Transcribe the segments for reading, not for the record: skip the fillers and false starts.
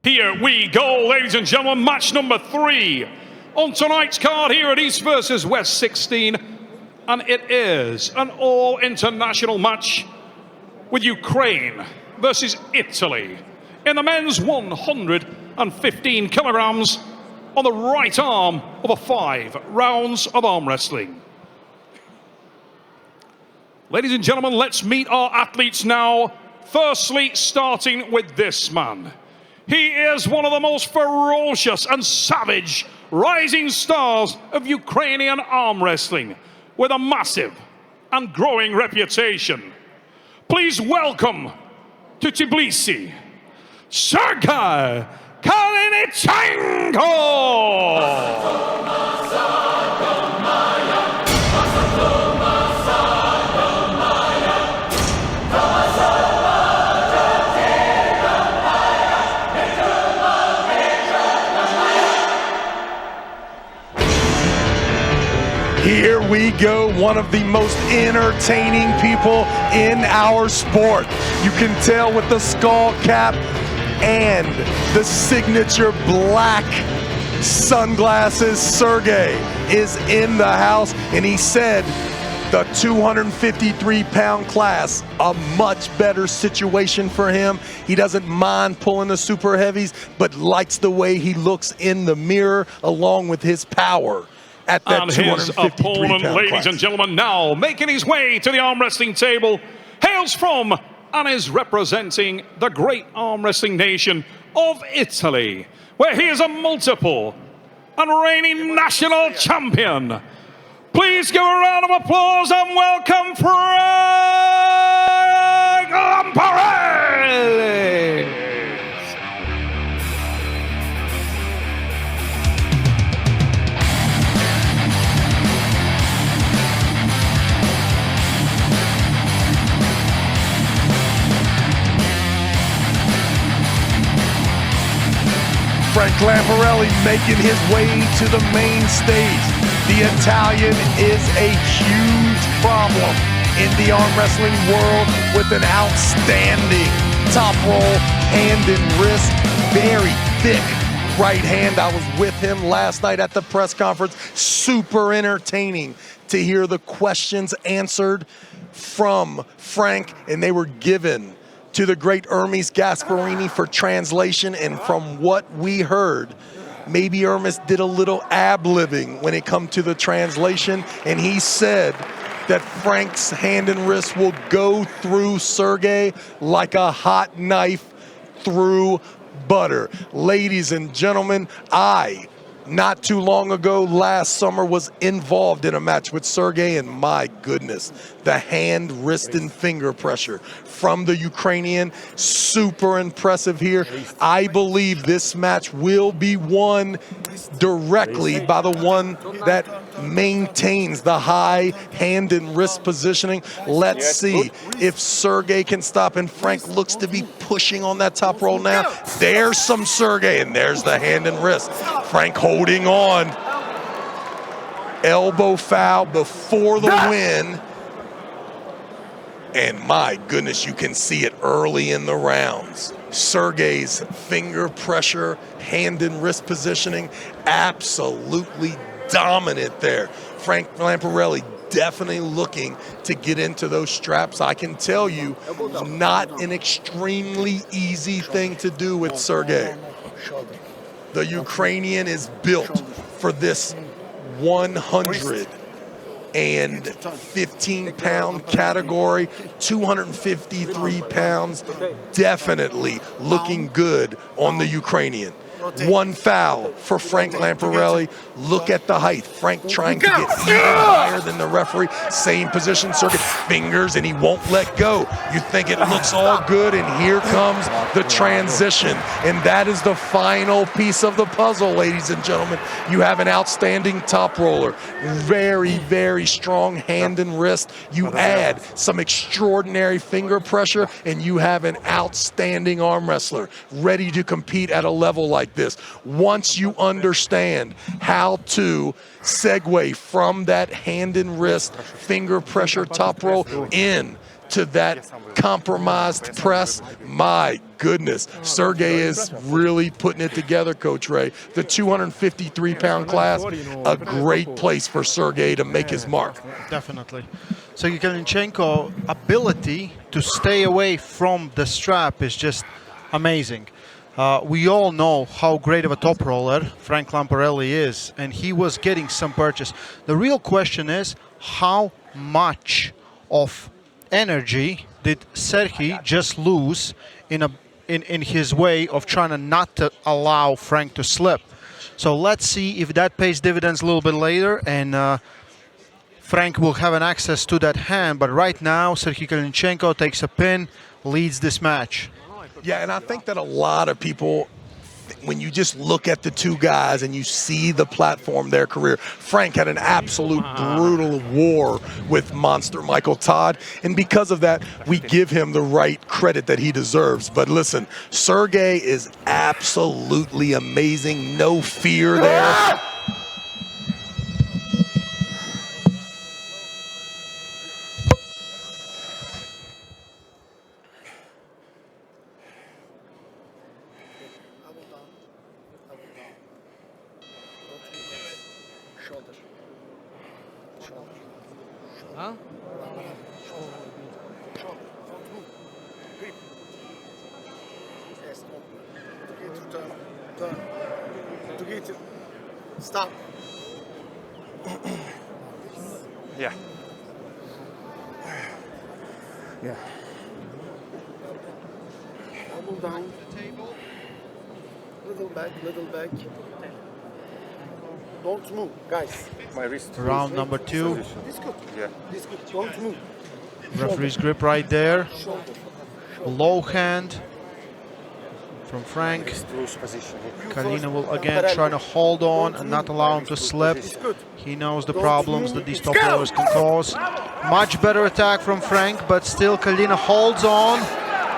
Here we go, ladies and gentlemen, match number 3 on tonight's card here at East vs. West 16. And it is an all-international match with Ukraine versus Italy in the men's 115 kilograms on the right arm of a 5 rounds of arm wrestling. Ladies and gentlemen, let's meet our athletes now. Firstly, starting with this man. He is one of the most ferocious and savage rising stars of Ukrainian arm wrestling, with a massive and growing reputation. Please welcome to Tbilisi, Serhii Kalinichenko! Here we go, one of the most entertaining people in our sport. You can tell with the skull cap and the signature black sunglasses. Serhii is in the house, and he said the 253-pound class, a much better situation for him. He doesn't mind pulling the super heavies, but likes the way he looks in the mirror along with his power. At that and his opponent, ladies and gentlemen, now making his way to the arm wrestling table, hails from and is representing the great arm wrestling nation of Italy, where he is a multiple and reigning national champion. Please give a round of applause and welcome Frank Lamparelli. Frank Lamparelli making his way to the main stage. The Italian is a huge problem in the arm wrestling world with an outstanding top roll, hand and wrist, very thick right hand. I was with him last night at the press conference. Super entertaining to hear the questions answered from Frank, and they were given to the great Hermes Gasparini for translation. And from what we heard, maybe Hermes did a little ab-libbing when it come to the translation, and he said that Frank's hand and wrist will go through Serhii like a hot knife through butter. Ladies and gentlemen, not too long ago, last summer, was involved in a match with Serhii, and my goodness, the hand, wrist, and finger pressure from the Ukrainian, super impressive here. I believe this match will be won directly by the one that maintains the high hand and wrist positioning. Let's see if Serhii can stop, and Frank looks to be pushing on that top roll now. There's some Serhii, and there's the hand and wrist. Frank holding on. Elbow foul before the win. And my goodness, you can see it early in the rounds. Serhii's finger pressure, hand and wrist positioning, absolutely dominant there. Frank Lamparelli definitely looking to get into those straps. I can tell you, not an extremely easy thing to do with Serhii. The Ukrainian is built for this 115-pound category, 253 pounds, definitely looking good on the Ukrainian. One foul for Frank Lamparelli. Look at the height. Frank trying to get even higher than the referee. Same position, Serhii fingers, and he won't let go. You think it looks all good, and here comes the transition. And that is the final piece of the puzzle, ladies and gentlemen. You have an outstanding top roller. Very, very strong hand and wrist. You add some extraordinary finger pressure, and you have an outstanding arm wrestler ready to compete at a level like this. Once you understand how to segue from that hand and wrist finger pressure top roll in to that compromised press. My goodness, Serhii is really putting it together, Coach Ray. The 253-pound class, a great place for Serhii to make his mark. Definitely. Serhii Kalinichenko ability to stay away from the strap is just amazing. We all know how great of a top roller Frank Lamparelli is, and he was getting some purchase. The real question is, how much of energy did Serhii just lose in his way of trying to not to allow Frank to slip? So let's see if that pays dividends a little bit later, and Frank will have an access to that hand. But right now, Serhii Kalinichenko takes a pin, leads this match. Yeah, and I think that a lot of people, when you just look at the two guys and you see the platform, their career, Frank had an absolute brutal war with Monster Michael Todd, and because of that, we give him the right credit that he deserves. But listen, Serhii is absolutely amazing, no fear there. Huh? Turn. Stop. Yeah. Yeah. Elbow down. Little back. Don't move, guys. My wrist. Round number 2. This good. Yeah. This good. Don't move. Referee's grip right there. Shoulder. Low hand from Frank. Loose position. Kalina will again try to hold on and not allow him to slip. He knows the problems that these top rollers can cause. Much better attack from Frank, but still Kalina holds on.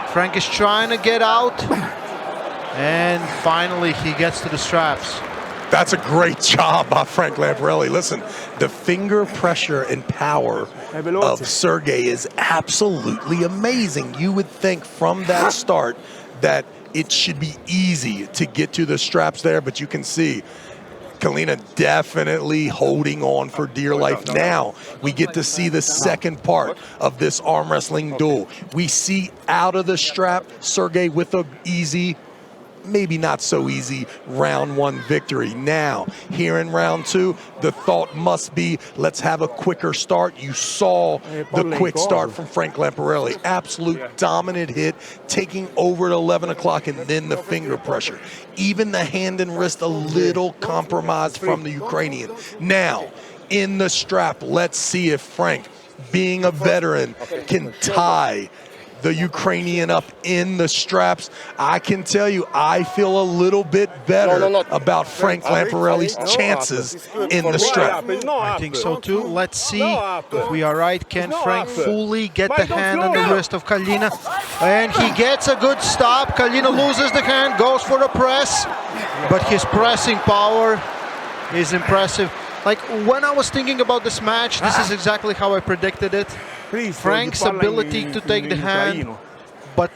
Frank is trying to get out. And finally he gets to the straps. That's a great job by Frank Lamparelli. Listen, the finger pressure and power of Serhii is absolutely amazing. You would think from that start that it should be easy to get to the straps there, but you can see Kalina definitely holding on for dear life. Now we get to see the second part of this arm wrestling duel. We see out of the strap Serhii with a easy, maybe not so easy, round 1 victory. Now, here in round 2, the thought must be, let's have a quicker start. You saw the quick start from Frank Lamparelli. Absolute dominant hit, taking over at 11 o'clock, and then the finger pressure. Even the hand and wrist a little compromised from the Ukrainian. Now, in the strap, let's see if Frank, being a veteran, can tie the Ukrainian up in the straps. I can tell you, I feel a little bit better about Frank Lamparelli's chances in the strap. I think so too. Let's see if we are right. Can Frank fully get the hand on the wrist of Kalina? And he gets a good stop. Kalina loses the hand, goes for a press, but his pressing power is impressive. Like, when I was thinking about this match, this is exactly how I predicted it. Frank's ability to take the hand, but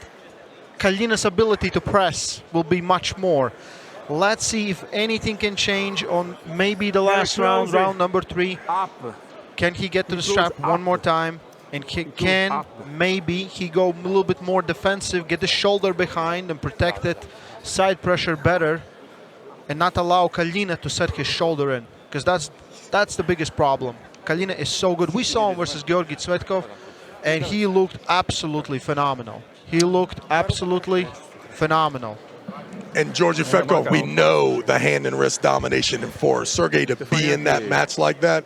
Kalina's ability to press will be much more. Let's see if anything can change on maybe the last round, round number 3. Can he get to the strap one more time? And can maybe he go a little bit more defensive, get the shoulder behind and protect it, side pressure better, and not allow Kalina to set his shoulder in, because that's the biggest problem. Kalina is so good. We saw him versus Georgi Tsvetkov, and he looked absolutely phenomenal. He looked absolutely phenomenal. And Georgi Tsvetkov, we know the hand and wrist domination, and for Serhii to be in that match like that,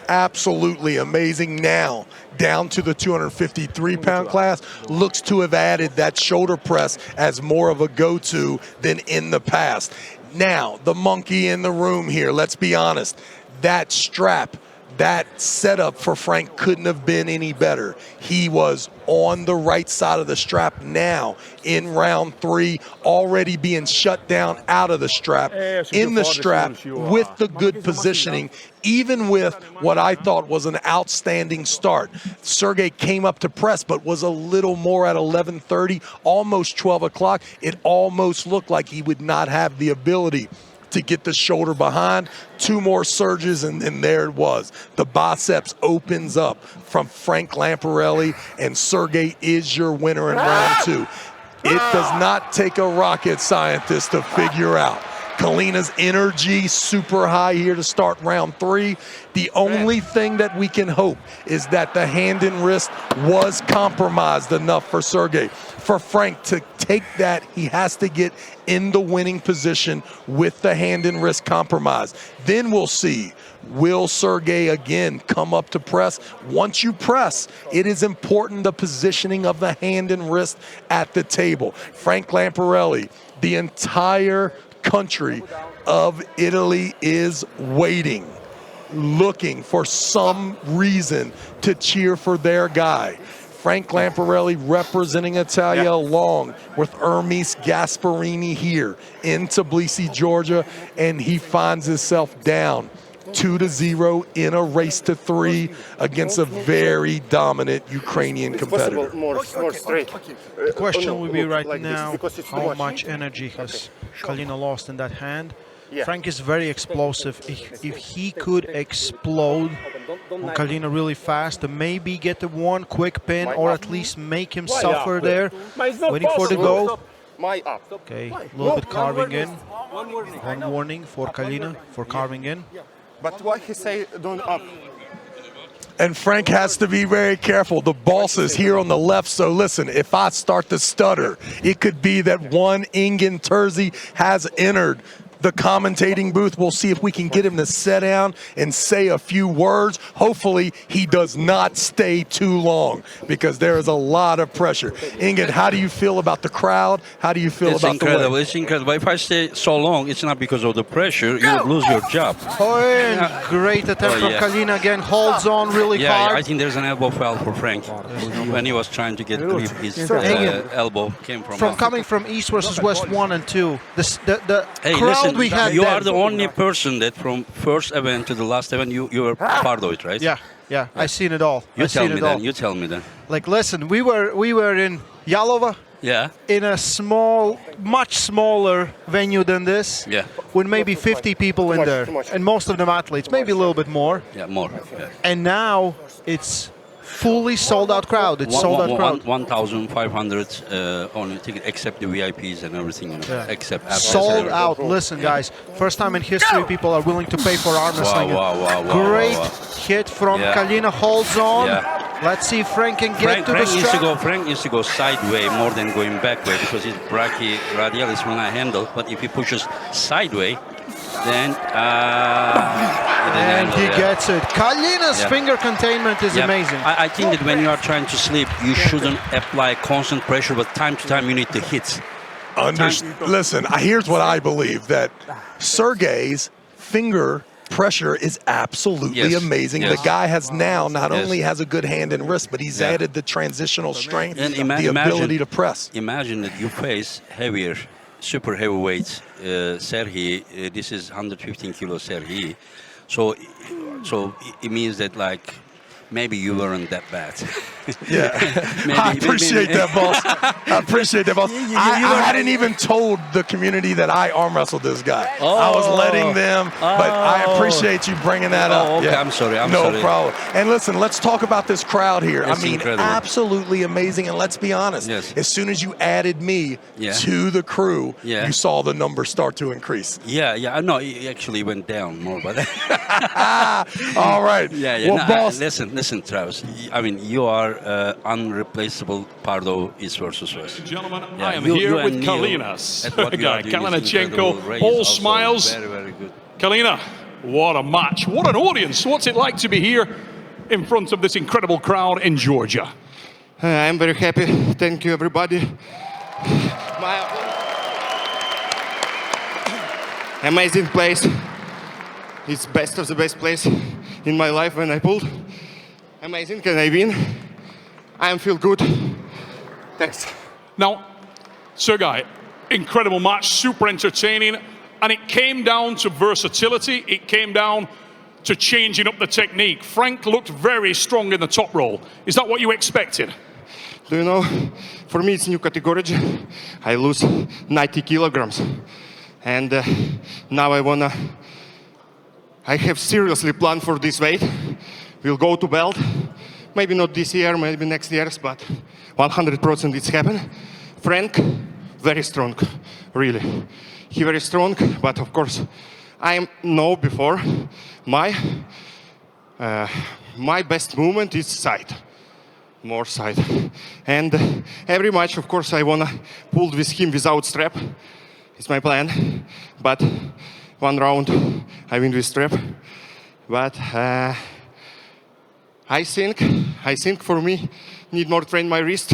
absolutely amazing. Now, down to the 253-pound class, looks to have added that shoulder press as more of a go-to than in the past. Now, the monkey in the room here, let's be honest, that strap, that setup for Frank couldn't have been any better. He was on the right side of the strap now in round 3, already being shut down out of the strap, in the strap with the good positioning, even with what I thought was an outstanding start. Serhii came up to press, but was a little more at 11:30, almost 12 o'clock. It almost looked like he would not have the ability to get the shoulder behind. 2 more surges, and there it was. The biceps opens up from Frank Lamparelli, and Serhii is your winner in round 2. It does not take a rocket scientist to figure out. Kalina's energy super high here to start round 3. The only thing that we can hope is that the hand and wrist was compromised enough for Serhii. For Frank to take that, he has to get in the winning position with the hand and wrist compromised. Then we'll see, will Serhii again come up to press? Once you press, it is important the positioning of the hand and wrist at the table. Frank Lamparelli, the entire country of Italy is waiting, looking for some reason to cheer for their guy. Frank Lamparelli representing Italia along with Ermis Gasparini here in Tbilisi, Georgia, and he finds himself down 2-0 in a race to 3 against a very dominant Ukrainian competitor. More straight. The question will be right like this, now, because it's too how much. much energy has Kalina lost in that hand? Yeah. Frank is very explosive. If he could explode on Kalina really fast, maybe get the one quick pin or at least make him suffer there, waiting for the go. My up. Okay, a little bit carving in. One warning for Kalina for carving in. But why he say don't up? And Frank has to be very careful. The boss is here on the left, so listen, if I start to stutter, it could be that one Engin Terzi has entered the commentating booth. We'll see if we can get him to sit down and say a few words. Hopefully, he does not stay too long because there is a lot of pressure. Engin, how do you feel about the crowd? How do you feel about the incredible. way? It's incredible. If I stay so long, it's not because of the pressure. You would lose your job. Oh, and great attempt from Kalina again. Holds on really hard. Yeah, I think there's an elbow foul for Frank when he was trying to get grip. His elbow came from Coming from East versus West 1 and 2. The Hey, crowd listen, we had you then. are the only person that from first event to the last event, you were part of it, right? Yeah, I seen it all. You I tell seen me it all. then. You tell me then. Like, listen, we were in Yalova, Yeah. in a small, much smaller venue than this, Yeah. with maybe 50 people in there, and most of them athletes, maybe a little bit more. Yeah, more. Yeah. And now it's fully sold out crowd. It's sold out crowd. 1,500 only ticket, except the VIPs and everything. Except after Sold out. Listen, guys, first time in history people are willing to pay for arm wrestling. Wow. Great hit from Kalina. Holds on. Yeah. Let's see if Frank can get to the strap. Frank needs to go sideways more than going backway because his brachyradialis will not handle. But if he pushes sideways, then and he gets it. Kalina's finger containment is amazing. I think that when you are trying to sleep, you shouldn't apply constant pressure, but time to time you need the hits. Listen, here's what I believe, that Serhii's finger pressure is absolutely amazing. The guy has now not only has a good hand and wrist, but he's added the transitional strength, And the ability to press. Imagine that you face heavier, super heavyweight Serhii. This is 115 kilo Serhii. So it means that like maybe you weren't that bad. I appreciate that, boss. I appreciate that, boss. I hadn't even told the community that I arm wrestled this guy. I was letting them, but I appreciate you bringing that up. Okay, I'm sorry. No problem. And listen, let's talk about this crowd here. It's incredible. Absolutely amazing. And let's be honest, as soon as you added me to the crew, you saw the numbers start to increase. Yeah. No, it actually went down more, but all right. Well, no, boss. Listen, Travis. I mean, you are unreplaceable part of East versus West. Gentlemen, I am here with Kalina. Kalinichenko, all smiles. Very, very good. Kalina, what a match. What an audience. What's it like to be here in front of this incredible crowd in Georgia? I'm very happy. Thank you, everybody. Amazing place. It's best of the best place. in my life when I pulled. Amazing, and I win. I feel good. Thanks. Now, Serhii, incredible match, super entertaining, and it came down to versatility. It came down to changing up the technique. Frank looked very strong in the top roll. Is that what you expected? Do you know, for me it's new category. I lose 90 kilograms. And now I have seriously planned for this weight. We'll go to belt. Maybe not this year, maybe next year, but 100% it's happened. Frank, very strong, really. He very strong, but of course, I know before my best movement is side, more side. And every match, of course, I wanna pull with him without strap. It's my plan. But one round, I win with strap. But I think for me, need more train my wrist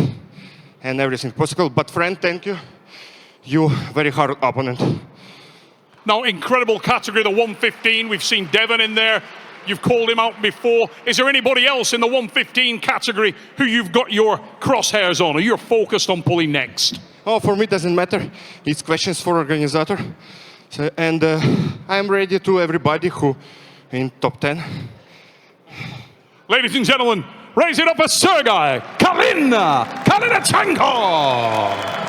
and everything possible. But friend, thank you. You very hard opponent. Now, incredible category, the 115. We've seen Devon in there. You've called him out before. Is there anybody else in the 115 category who you've got your crosshairs on, or you're focused on pulling next? Oh, for me, it doesn't matter. It's questions for organizer. So, and I'm ready to everybody who in top 10. Ladies and gentlemen, raise it up for Serhii Kalinichenko.